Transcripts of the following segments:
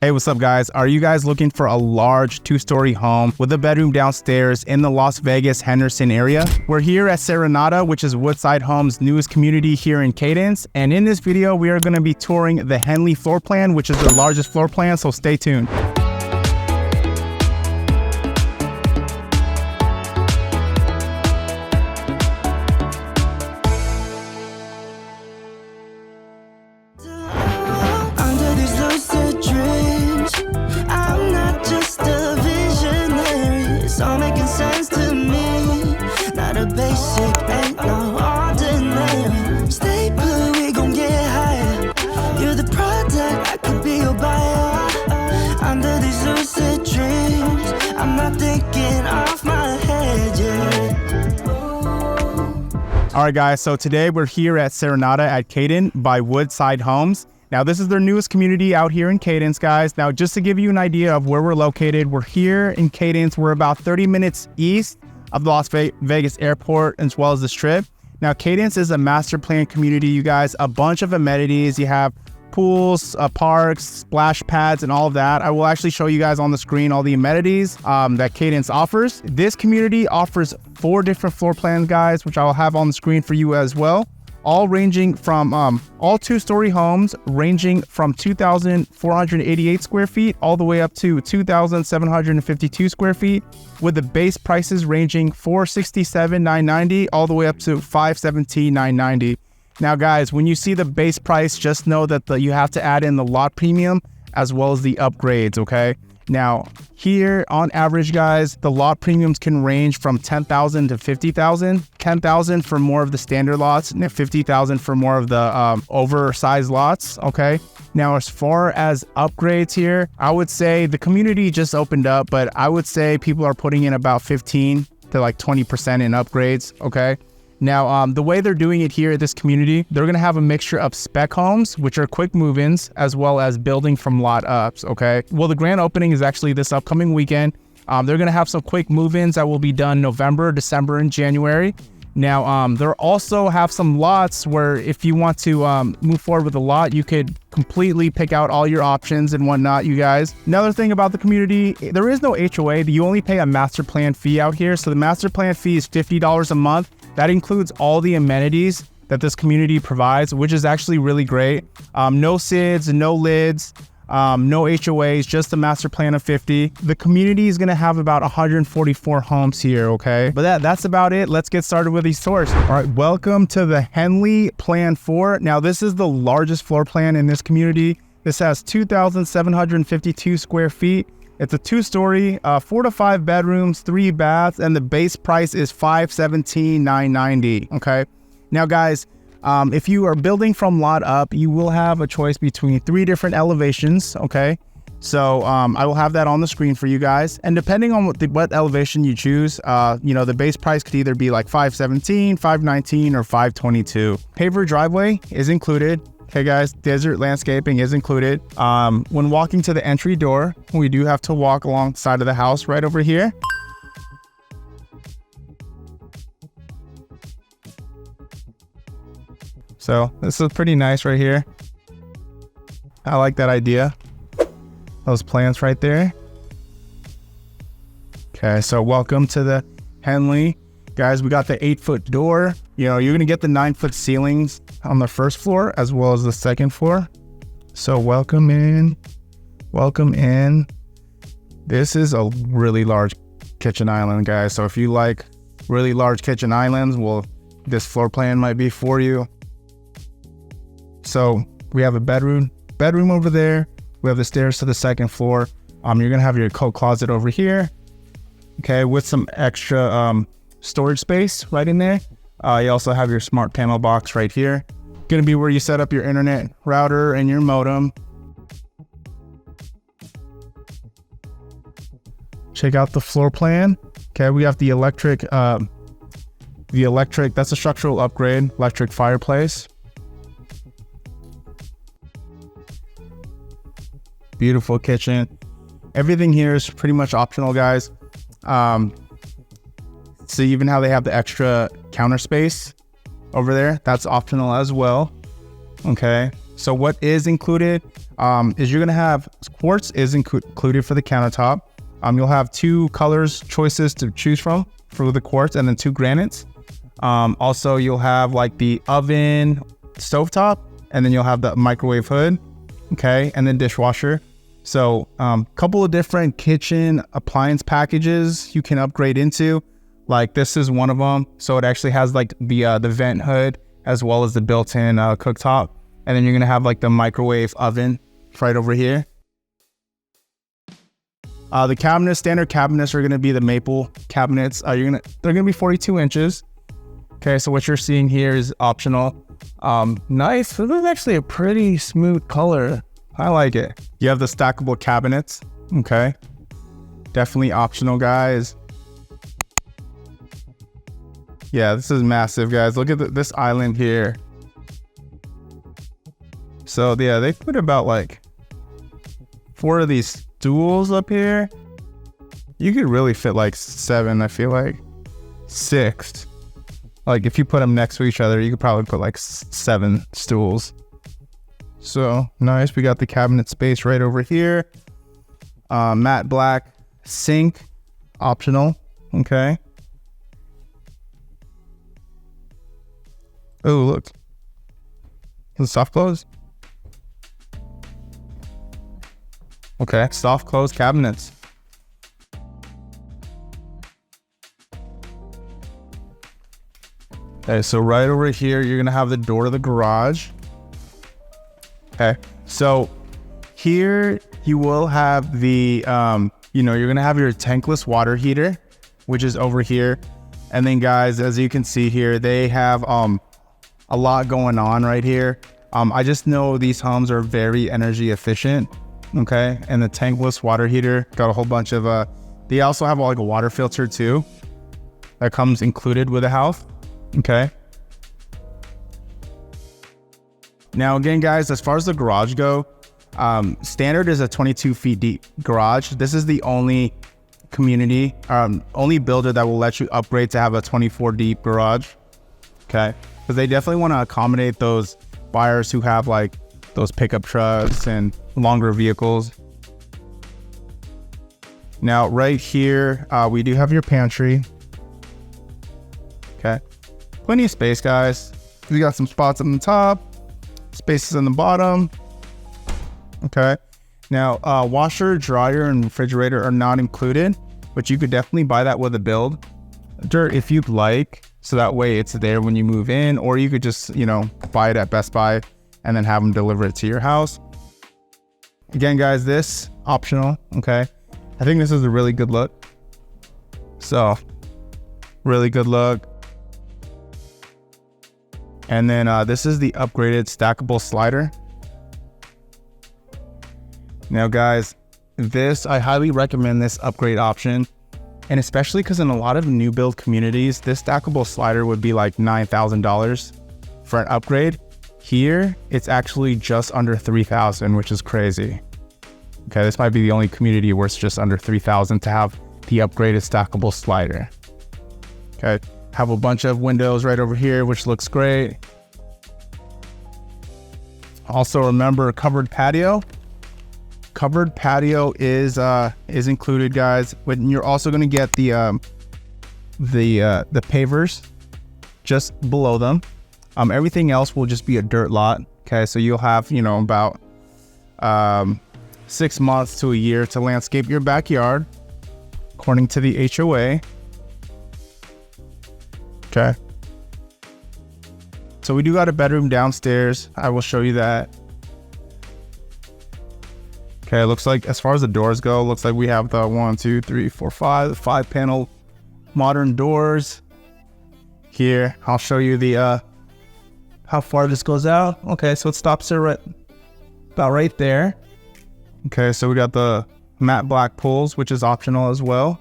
Hey, what's up guys? Are you guys looking for a large two-story home with a bedroom downstairs in the Las Vegas Henderson area? We're here at Serenata, which is Woodside Homes' newest community here in Cadence. And in this video, we are going to be touring the Henley floor plan, which is their largest floor plan, so stay tuned. All right, guys, so today we're here at Serenata at Cadence by Woodside Homes. Now, this is their newest community out here in Cadence, guys. Now, just to give you an idea of where we're located, we're here in Cadence. We're about 30 minutes east of the Las Vegas airport as well as the Strip. Now, Cadence is a master plan community, you guys. A bunch of amenities. You have pools, parks, splash pads, and all of that. I will actually show you guys on the screen all the amenities that Cadence offers. This community offers 4 different floor plans, guys, which I will have on the screen for you as well. All ranging from all two-story homes ranging from 2,488 square feet all the way up to 2,752 square feet, with the base prices ranging $467,990 all the way up to $517,990. Now, guys, when you see the base price, just know that you have to add in the lot premium as well as the upgrades, okay? Now, here on average, guys, the lot premiums can range from $10,000 to $50,000. $10,000 for more of the standard lots and $50,000 for more of the oversized lots, okay? Now, as far as upgrades here, I would say the community just opened up, but I would say people are putting in about 15 to like 20% in upgrades, okay? Now, the way they're doing it here at this community, they're going to have a mixture of spec homes, which are quick move-ins, as well as building from lot ups, okay? Well, the grand opening is actually this upcoming weekend. They're going to have some quick move-ins that will be done November, December, and January. Now, they'll also have some lots where if you want to move forward with a lot, you could completely pick out all your options and whatnot, you guys. Another thing about the community, there is no HOA. You only pay a master plan fee out here. So the master plan fee is $50 a month. That includes all the amenities that this community provides, which is actually really great. No SIDs, no lids, no HOAs, just a master plan of 50. The community is going to have about 144 homes here, okay? But that's about it. Let's get started with these tours. All right, welcome to the Henley Plan 4. Now, this is the largest floor plan in this community. This has 2,752 square feet. It's a 2-story, 4 to 5 bedrooms, 3 baths, and the base price is $517,990, okay? Now, guys, if you are building from lot up, you will have a choice between 3 different elevations, okay? So I will have that on the screen for you guys. And depending on what elevation you choose, the base price could either be like $517, $519, or $522. Paver driveway is included. Okay, guys, desert landscaping is included. When walking to the entry door, we do have to walk alongside of the house right over here. So this is pretty nice right here. I like that idea. Those plants right there. Okay, so welcome to the Henley. Guys, we got the 8-foot door. You know, you're gonna get the 9-foot ceilings on the first floor as well as the second floor. So welcome in, welcome in. This is a really large kitchen island, guys. So if you like really large kitchen islands, well, this floor plan might be for you. So we have a bedroom over there. We have the stairs to the second floor. You're gonna have your coat closet over here, okay, with some extra storage space right in there. You also have your smart panel box right here. Gonna be where you set up your internet router and your modem. Check out the floor plan. Okay, we have the electric, that's a structural upgrade, electric fireplace. Beautiful kitchen. Everything here is pretty much optional, guys. So even how they have the extra counter space over there, that's optional as well. Okay, so what is included? is you're gonna have quartz is included for the countertop. You'll have 2 colors choices to choose from for the quartz, and then 2 granites. Also, you'll have like the oven, stovetop, and then you'll have the microwave hood, okay, and then dishwasher. So couple of different kitchen appliance packages you can upgrade into. Like this is one of them. So it actually has like the vent hood as well as the built-in cooktop. And then you're gonna have like the microwave oven right over here. The cabinets, standard cabinets are gonna be the maple cabinets. They're gonna be 42 inches. Okay, so what you're seeing here is optional. Nice. This is actually a pretty smooth color. I like it. You have the stackable cabinets. Okay, definitely optional, guys. Yeah, this is massive, guys. Look at this island here. So yeah, they put about like 4 of these stools up here. You could really fit like 7, I feel like 6. Like if you put them next to each other, you could probably put like 7 stools. So nice. We got the cabinet space right over here. Matte black sink, optional. Okay. Oh, look. The soft close. Okay, soft close cabinets. Okay, so right over here, you're gonna have the door to the garage. Okay, so here you will have the, you're gonna have your tankless water heater, which is over here. And then guys, as you can see here, they have a lot going on right here. I just know these homes are very energy efficient. Okay, and the tankless water heater got a whole bunch of, they also have like a water filter too that comes included with the house. Okay. Now again, guys, as far as the garage go, standard is a 22 feet deep garage. This is the only community, only builder that will let you upgrade to have a 24 deep garage. Okay, because they definitely want to accommodate those buyers who have like those pickup trucks and longer vehicles. Now right here, we do have your pantry. Okay, plenty of space, guys. We got some spots on the top, spaces on the bottom. Okay, now washer, dryer, and refrigerator are not included, but you could definitely buy that with a build if you'd like, so that way it's there when you move in, or you could just buy it at Best Buy and then have them deliver it to your house. Again, guys, this optional. Okay, I think this is a really good look. So really good look. And then this is the upgraded stackable slider. Now guys, I highly recommend this upgrade option, and especially because in a lot of new build communities, this stackable slider would be like $9,000 for an upgrade. Here, it's actually just under $3,000, which is crazy. Okay, this might be the only community where it's just under $3,000 to have the upgraded stackable slider. Okay, have a bunch of windows right over here, which looks great. Also remember covered patio. Covered patio is included, guys. But you're also going to get the pavers just below them. Everything else will just be a dirt lot. Okay, so you'll have about 6 months to a year to landscape your backyard, according to the HOA. Okay. So we do got a bedroom downstairs. I will show you that. Okay, it looks like as far as the doors go, looks like we have the 1, 2, 3, 4, 5 panel modern doors. Here, I'll show you the how far this goes out. Okay, so it stops there about right there. Okay, so we got the matte black pulls, which is optional as well.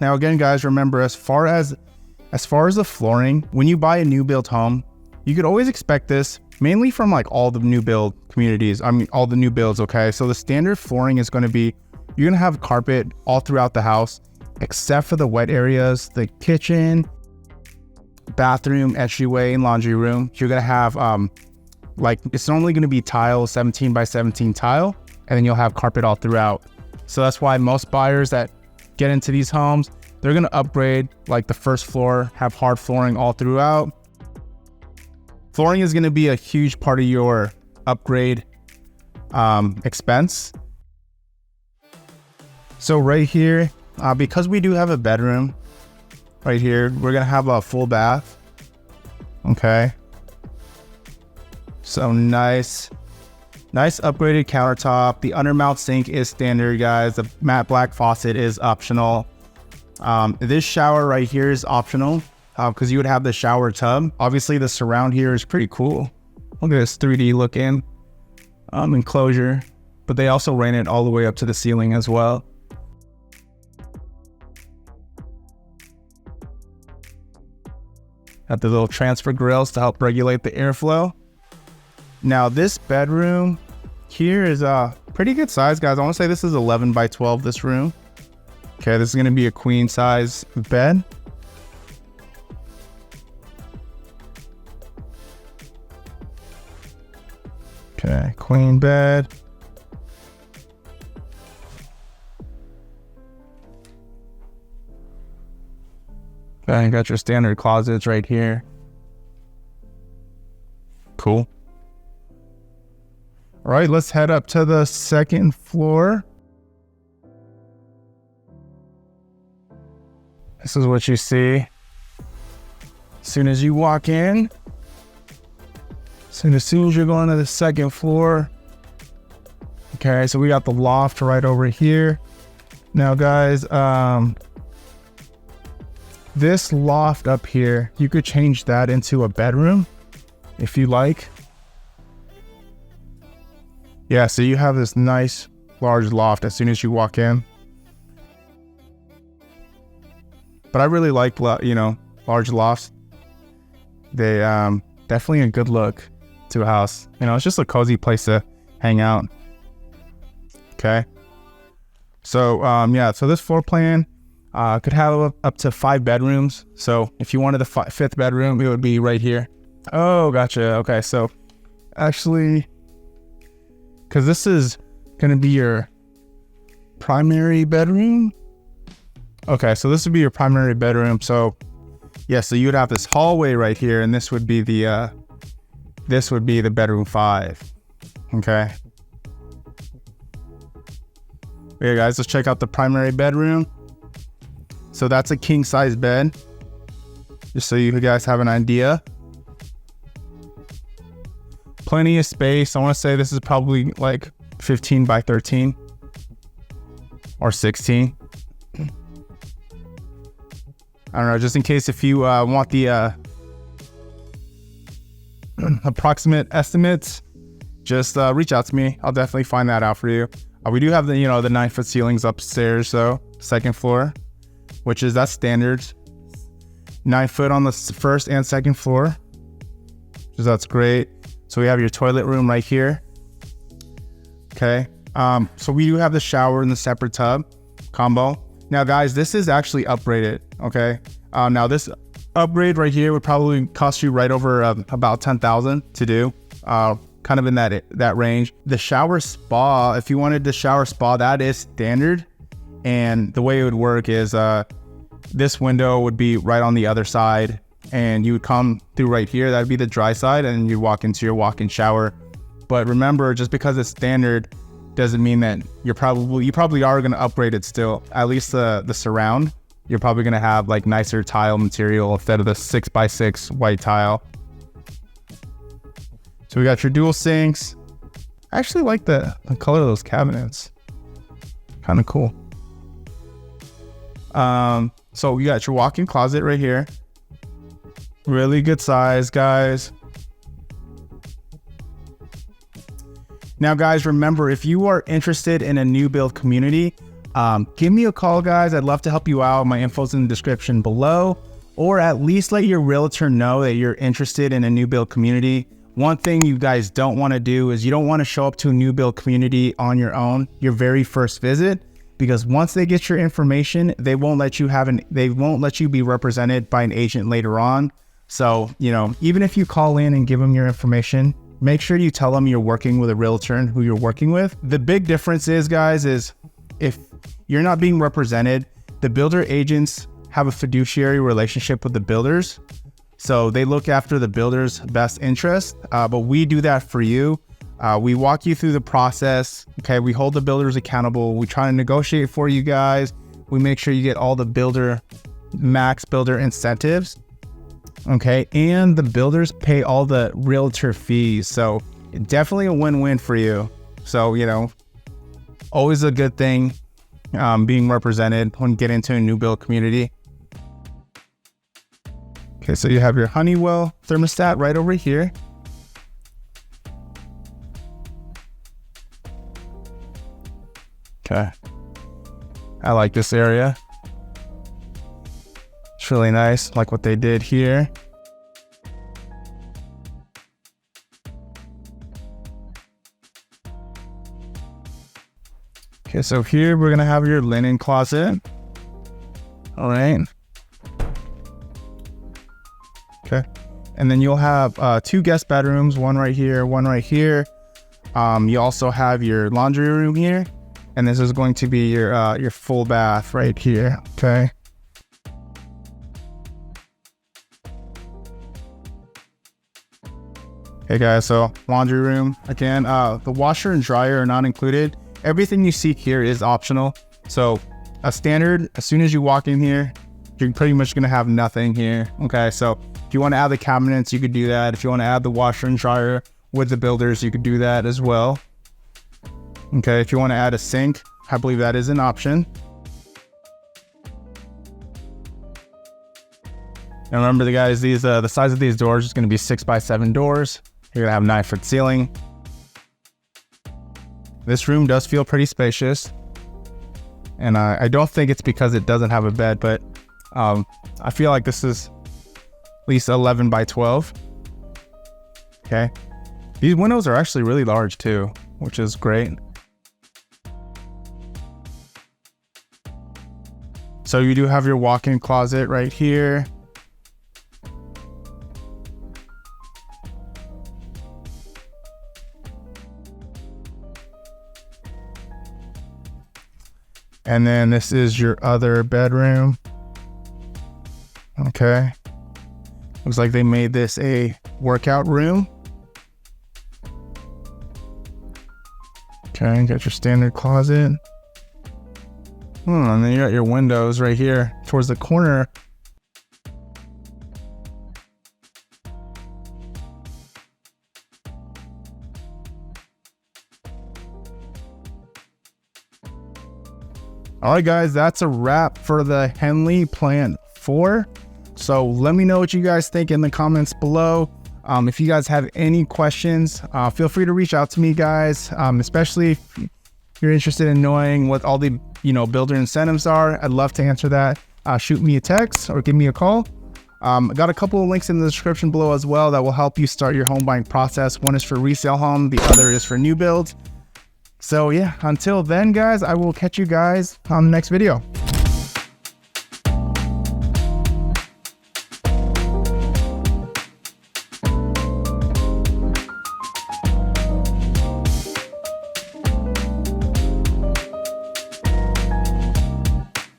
Now again, guys, remember as far as the flooring, when you buy a new build home, you could always expect this mainly from like all the new build communities. I mean, all the new builds. Okay, so the standard flooring is going to be, you're going to have carpet all throughout the house, except for the wet areas, the kitchen, bathroom, entryway, and laundry room. You're going to have like it's normally going to be tile, 17 by 17 tile, and then you'll have carpet all throughout. So that's why most buyers that get into these homes, they're going to upgrade like the first floor, have hard flooring all throughout. Flooring is going to be a huge part of your upgrade expense. So right here, because we do have a bedroom right here, we're going to have a full bath. Okay. So nice upgraded countertop. The undermount sink is standard, guys. The matte black faucet is optional. This shower right here is optional because you would have the shower tub. Obviously the surround here is pretty cool. Look at this 3D looking enclosure, but they also ran it all the way up to the ceiling as well. Got the little transfer grills to help regulate the airflow. Now this bedroom here is a pretty good size, guys. I want to say this is 11 by 12, this room. Okay, this is going to be a queen size bed. Okay, queen bed. Okay, you got your standard closets right here. Cool. All right, let's head up to the second floor. This is what you see as soon as you walk in. As soon as you're going to the second floor. Okay, so we got the loft right over here. Now, guys, this loft up here, you could change that into a bedroom if you like. Yeah, so you have this nice large loft as soon as you walk in. But I really like, large lofts. They definitely a good look to a house. It's just a cozy place to hang out. Okay. So so this floor plan could have up to 5 bedrooms. So if you wanted the 5th bedroom, it would be right here. Oh, gotcha. Okay, so actually, because this is going to be your primary bedroom. Okay, so this would be your primary bedroom. So yeah, so you would have this hallway right here, and this would be the bedroom 5. Okay. Okay, guys, let's check out the primary bedroom. So that's a king size bed, just so you guys have an idea. Plenty of space. I want to say this is probably like 15 by 13 or 16. I don't know, just in case if you want the approximate estimates, just reach out to me. I'll definitely find that out for you. We do have the 9-foot ceilings upstairs, though, second floor, that's standard. 9 foot on the first and second floor, that's great. So we have your toilet room right here. Okay. So we do have the shower and the separate tub combo. Now, guys, this is actually upgraded. Okay. Now this upgrade right here would probably cost you right over about $10,000 to do. Kind of in that range. The shower spa, if you wanted the shower spa, that is standard. And the way it would work is this window would be right on the other side, and you would come through right here. That'd be the dry side, and you walk into your walk-in shower. But remember, just because it's standard doesn't mean that you probably are going to upgrade it still. At least the surround, you're probably going to have like nicer tile material instead of the 6x6 white tile. So we got your dual sinks. I actually like the color of those cabinets. Kind of cool. So you got your walk-in closet right here. Really good size, guys. Now, guys, remember, if you are interested in a new build community, give me a call, guys. I'd love to help you out. My info's in the description below, or at least let your realtor know that you're interested in a new build community. One thing you guys don't want to do is you don't want to show up to a new build community on your own, your very first visit, because once they get your information, they won't let you be represented by an agent later on. So, even if you call in and give them your information, make sure you tell them you're working with a realtor and who you're working with. The big difference is, guys, is if you're not being represented, the builder agents have a fiduciary relationship with the builders. So they look after the builder's best interest, but we do that for you. We walk you through the process. Okay, we hold the builders accountable. We try to negotiate for you guys. We make sure you get all the max builder incentives. Okay, and the builders pay all the realtor fees. So definitely a win-win for you. So, you know, always a good thing being represented when you get into a new build community. Okay, so you have your Honeywell thermostat right over here. Okay, I like this area. It's really nice, like what they did here. Okay, so here we're gonna have your linen closet. All right. Okay, and then you'll have 2 guest bedrooms, one right here, one right here. You also have your laundry room here, and this is going to be your full bath right here. Okay. Hey guys, so laundry room again. The washer and dryer are not included. Everything you see here is optional. So a standard, as soon as you walk in here, you're pretty much gonna have nothing here. Okay, so if you want to add the cabinets, you could do that. If you want to add the washer and dryer with the builders, you could do that as well. Okay, if you want to add a sink, I believe that is an option. And remember, the guys, these the size of these doors is going to be 6x7 doors. You're gonna have 9-foot ceiling. This room does feel pretty spacious, and I don't think it's because it doesn't have a bed, but I feel like this is at least 11x12. Okay, these windows are actually really large too, which is great. So you do have your walk-in closet right here. And then this is your other bedroom. Okay. Looks like they made this a workout room. Okay, got your standard closet. And then you got your windows right here towards the corner. All right, guys, that's a wrap for the Henley Plant 4. So let me know what you guys think in the comments below. If you guys have any questions, feel free to reach out to me, guys, especially if you're interested in knowing what all the builder incentives are. I'd love to answer that. Shoot me a text or give me a call. I got a couple of links in the description below as well that will help you start your home buying process. One is for resale home, the other is for new builds. So yeah, until then, guys, I will catch you guys on the next video.